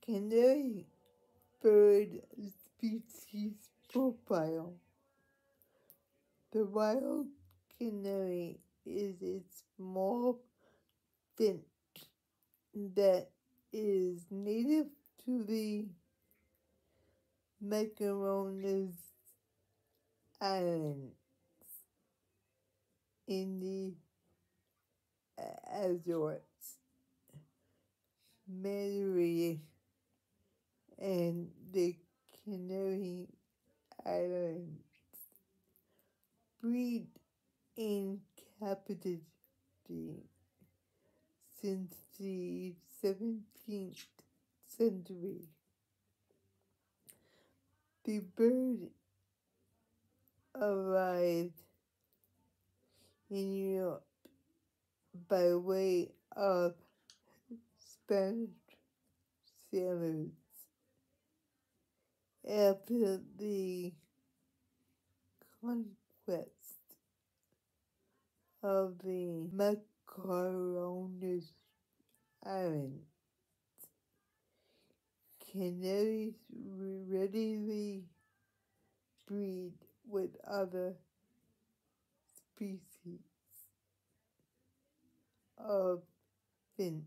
Canary bird species profile. The wild canary is a small finch that is native to the Macaronas Islands in the Azores, Canary, and the Canary Islands. Breed in captivity since the 17th century. The bird arrived in Europe by way of Spanish sailors after the conquest of the Macaronas Islands. Canaries readily breed with other species of finch.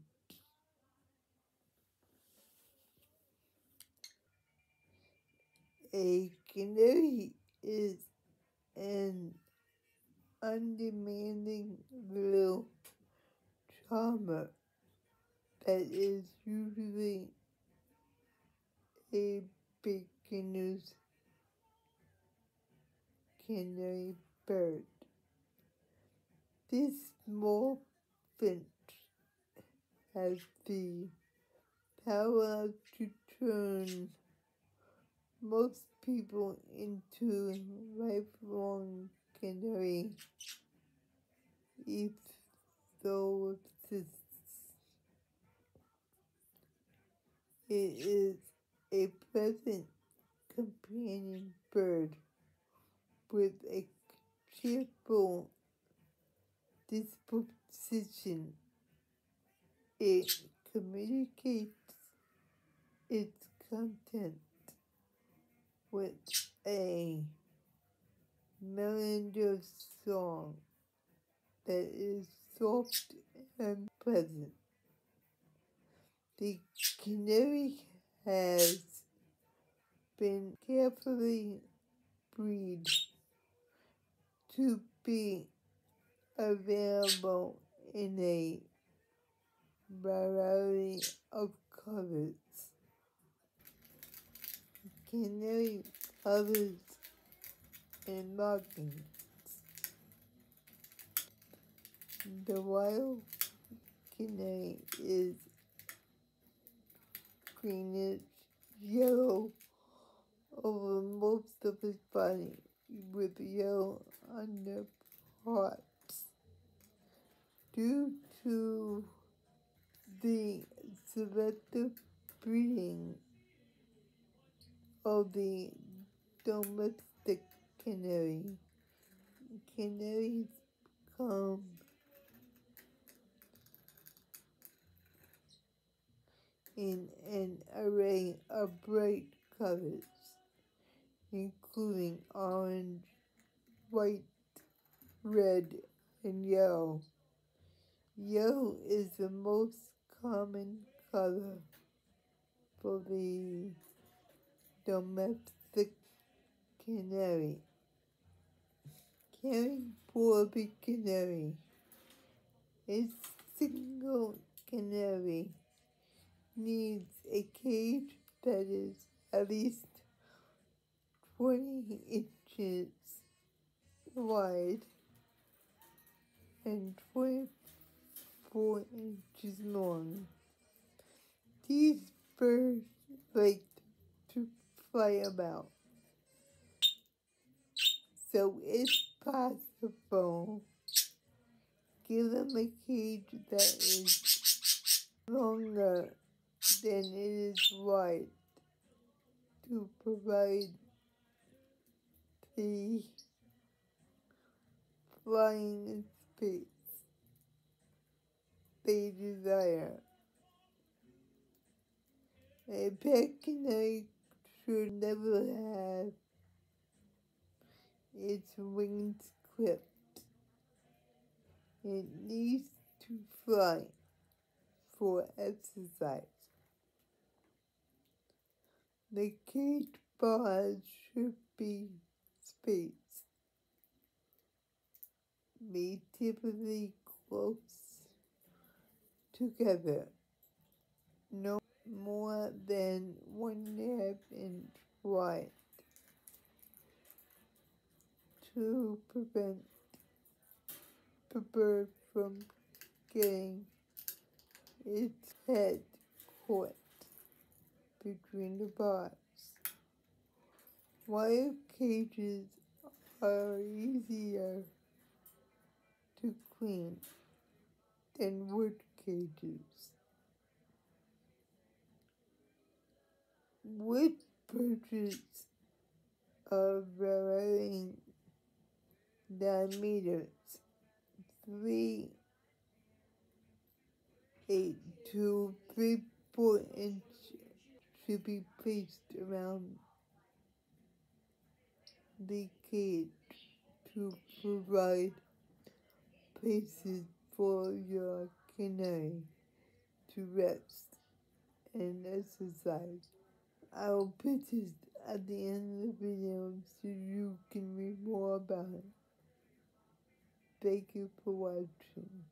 A canary is an undemanding little charmer that is usually a beginner's canary bird. This small finch has the power to turn most people into lifelong canary enthusiasts. It is a pleasant companion bird with a cheerful disposition. It communicates its content with a melodious song that is soft and pleasant. The canary has been carefully bred to be available in a variety of colors. Canary colors and markings. The wild canary is greenish yellow over most of its body with yellow underparts. Due to the selective breeding of the domestic canary, canaries come in an array of bright colors, including orange, white, red, and yellow. Yellow is the most common color for the domestic canary. Caring for the canary. A single canary needs a cage that is at least 20 inches wide and 24 inches long. These birds like to fly about, so if possible, give them a cage that is longer than it is wide to provide the flying space they desire. A pet canary should never have its wings clipped. It needs to fly for exercise. The cage bars should be spaced, be typically close together, no more than 1.5 inch wide, to prevent the bird from getting its head caught between the bars. Wire cages are easier to clean than wood cages. Wood perches of varying diameters, 3/8 to 3/4 inch, should be placed around the cage to provide places for your canary to rest and exercise. I will put this at the end of the video so you can read more about it. Thank you for watching.